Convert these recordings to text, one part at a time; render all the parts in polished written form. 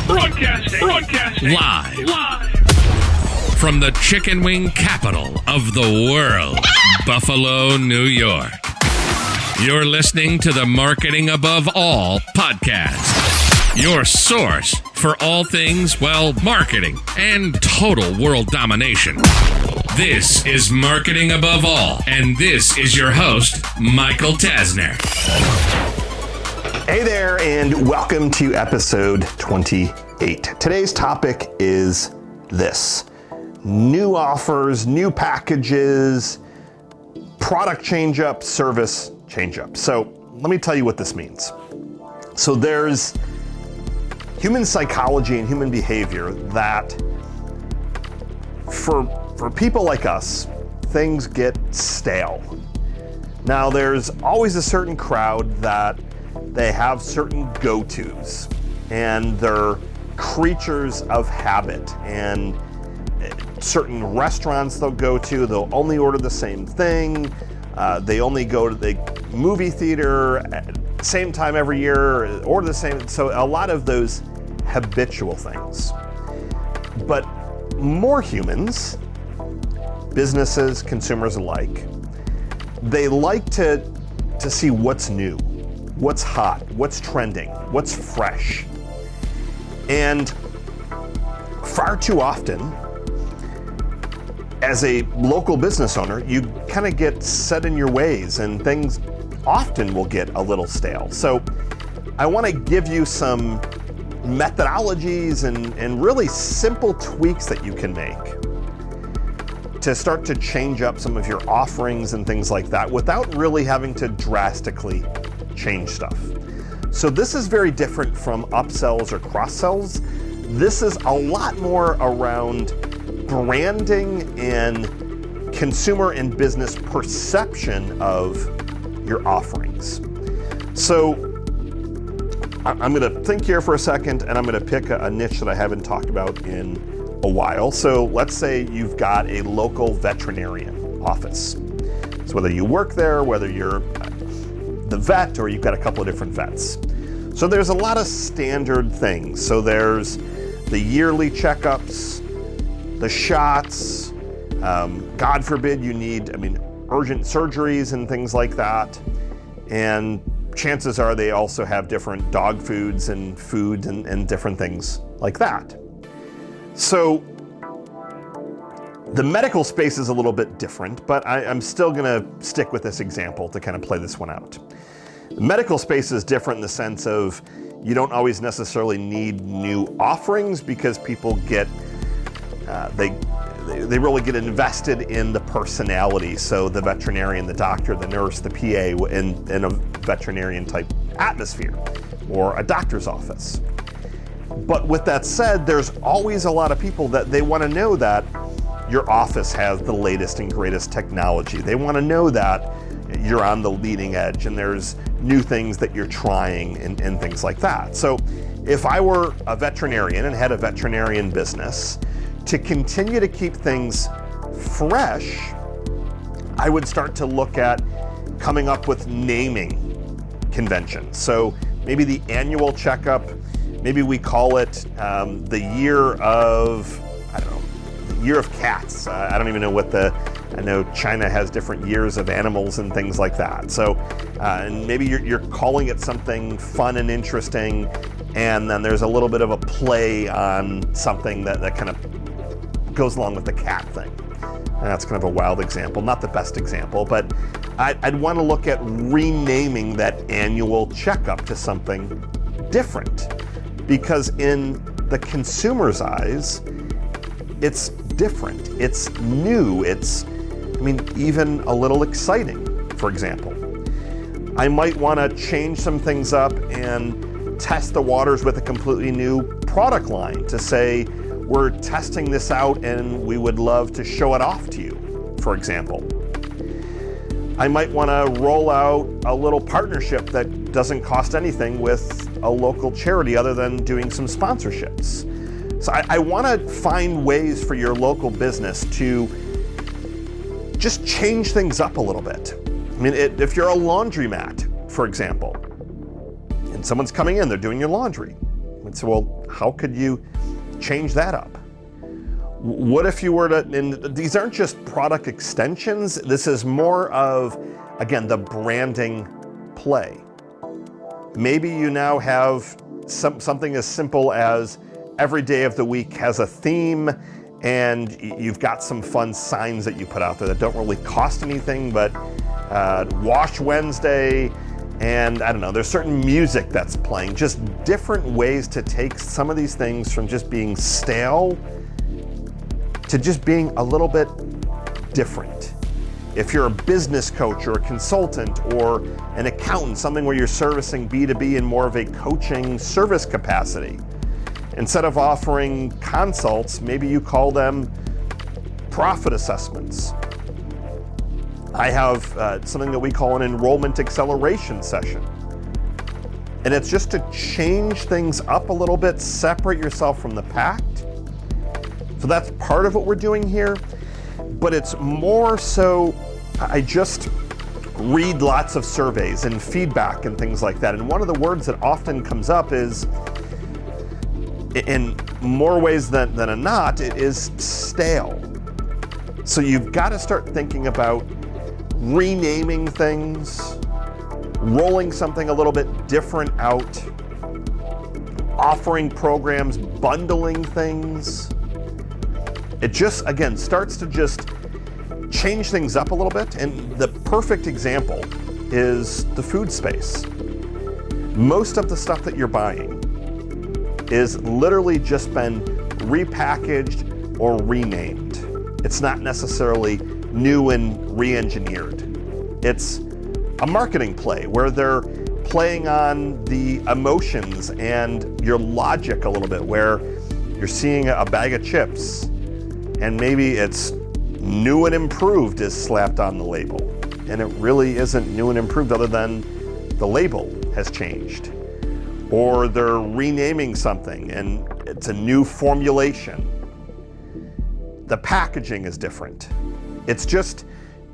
Broadcasting. Live. From the chicken wing capital of the world, Buffalo, New York. You're listening to the Marketing Above All podcast. Your source for all things, marketing and total world domination. This is Marketing Above All, and this is your host, Michael Tasner. Hey there, and welcome to episode 28. Today's topic is this: new offers, new packages, product change-up, service change-up. So let me tell you what this means. So there's human psychology and human behavior that for people like us, things get stale. Now there's always a certain crowd that they have certain go-tos, and they're creatures of habit, and certain restaurants they'll go to, they'll only order the same thing. They only go to the movie theater at the same time every year, order the same. So a lot of those habitual things. But more humans, businesses, consumers alike, they like to see what's new, what's hot, what's trending, what's fresh. And far too often, as a local business owner, you kind of get set in your ways, and things often will get a little stale. So I want to give you some methodologies and really simple tweaks that you can make to start to change up some of your offerings and things like that without really having to drastically change stuff. So this is very different from upsells or cross-sells. This is a lot more around branding and consumer and business perception of your offerings. So I'm going to think here for a second, and I'm going to pick a niche that I haven't talked about in a while. So let's say you've got a local veterinarian office. So whether you work there, whether you're the vet, or you've got a couple of different vets. So there's a lot of standard things. So there's the yearly checkups, the shots, God forbid you need, urgent surgeries and things like that. And chances are they also have different dog foods and food and different things like that. So the medical space is a little bit different, but I'm still gonna stick with this example to kind of play this one out. The medical space is different in the sense of you don't always necessarily need new offerings because people get, they really get invested in the personality. So the veterinarian, the doctor, the nurse, the PA in a veterinarian type atmosphere or a doctor's office. But with that said, there's always a lot of people that they want to know that your office has the latest and greatest technology. They want to know that you're on the leading edge and there's new things that you're trying and things like that. So if I were a veterinarian and had a veterinarian business, to continue to keep things fresh, I would start to look at coming up with naming conventions. So maybe the annual checkup, maybe we call it the year of, the year of cats. I don't even know I know China has different years of animals and things like that. So, and maybe you're calling it something fun and interesting, and then there's a little bit of a play on something that kind of goes along with the cat thing. And that's kind of a wild example, not the best example, but I'd want to look at renaming that annual checkup to something different. Because in the consumer's eyes, it's different, it's new, it's, even a little exciting, for example. I might want to change some things up and test the waters with a completely new product line to say, we're testing this out and we would love to show it off to you, for example. I might want to roll out a little partnership that doesn't cost anything with a local charity other than doing some sponsorships. So I want to find ways for your local business to just change things up a little bit. If you're a laundromat, for example, and someone's coming in, they're doing your laundry, And so, well, how could you change that up? What if you were to, and these aren't just product extensions, this is more of, again, the branding play. Maybe you now have something as simple as every day of the week has a theme, and you've got some fun signs that you put out there that don't really cost anything, but Wash Wednesday, and I don't know, there's certain music that's playing, just different ways to take some of these things from just being stale to just being a little bit different. If you're a business coach or a consultant or an accountant, something where you're servicing B2B in more of a coaching service capacity, instead of offering consults, maybe you call them profit assessments. I have something that we call an enrollment acceleration session. And it's just to change things up a little bit, separate yourself from the pack. So that's part of what we're doing here, but it's more so, I just read lots of surveys and feedback and things like that. And one of the words that often comes up is, in more ways than not, it is stale. So you've got to start thinking about renaming things, rolling something a little bit different out, offering programs, bundling things. It just, again, starts to just change things up a little bit. And the perfect example is the food space. Most of the stuff that you're buying is literally just been repackaged or renamed. It's not necessarily new and re-engineered. It's a marketing play where they're playing on the emotions and your logic a little bit, where you're seeing a bag of chips and maybe it's new and improved is slapped on the label. And it really isn't new and improved other than the label has changed. Or they're renaming something and it's a new formulation. The packaging is different. It's just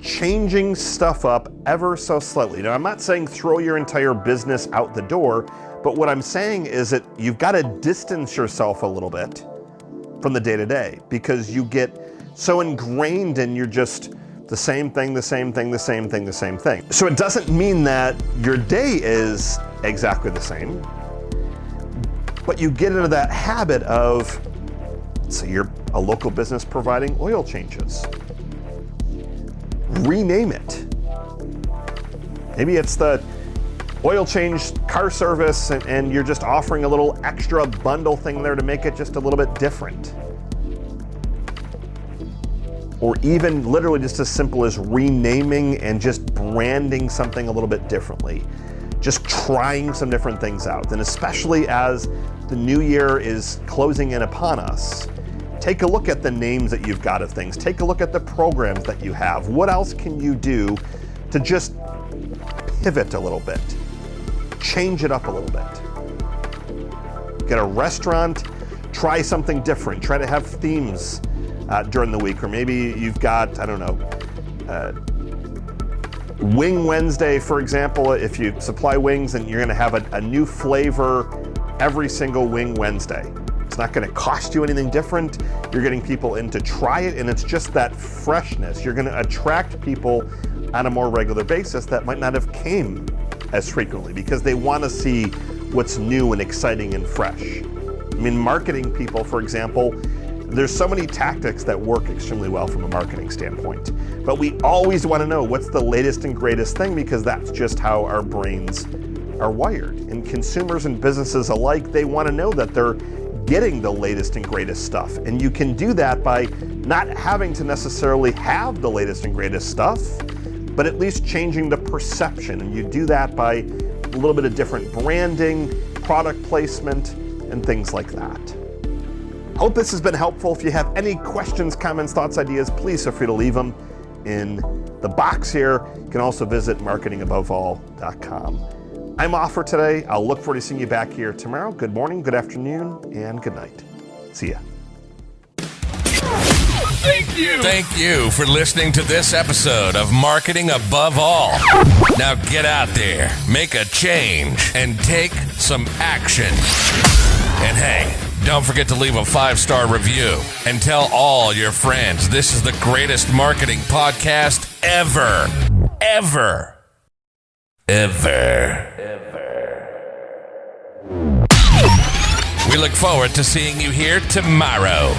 changing stuff up ever so slightly. Now, I'm not saying throw your entire business out the door, but what I'm saying is that you've got to distance yourself a little bit from the day-to-day, because you get so ingrained in you're just the same thing, the same thing, the same thing, the same thing. So it doesn't mean that your day is exactly the same, but you get into that habit of, so you're a local business providing oil changes. Rename it. Maybe it's the oil change car service and you're just offering a little extra bundle thing there to make it just a little bit different. Or even literally just as simple as renaming and just branding something a little bit differently. Just trying some different things out. And especially as the new year is closing in upon us, take a look at the names that you've got of things. Take a look at the programs that you have. What else can you do to just pivot a little bit? Change it up a little bit. Get a restaurant, try something different. Try to have themes during the week. Or maybe you've got, I don't know, Wing Wednesday, for example. If you supply wings, and you're gonna have a new flavor every single Wing Wednesday. It's not going to cost you anything different. You're getting people in to try it, and it's just that freshness. You're going to attract people on a more regular basis that might not have came as frequently because they want to see what's new and exciting and fresh. I mean, marketing people, for example, there's so many tactics that work extremely well from a marketing standpoint, but we always want to know what's the latest and greatest thing, because that's just how our brains are wired. And consumers and businesses alike, they want to know that they're getting the latest and greatest stuff. And you can do that by not having to necessarily have the latest and greatest stuff, but at least changing the perception. And you do that by a little bit of different branding, product placement, and things like that. Hope this has been helpful. If you have any questions, comments, thoughts, ideas, please feel free to leave them in the box here. You can also visit marketingaboveall.com. I'm off for today. I'll look forward to seeing you back here tomorrow. Good morning, good afternoon, and good night. See ya. Thank you for listening to this episode of Marketing Above All. Now get out there, make a change, and take some action. Don't forget to leave a 5-star review and tell all your friends this is the greatest marketing podcast ever. Ever. Ever. We look forward to seeing you here tomorrow.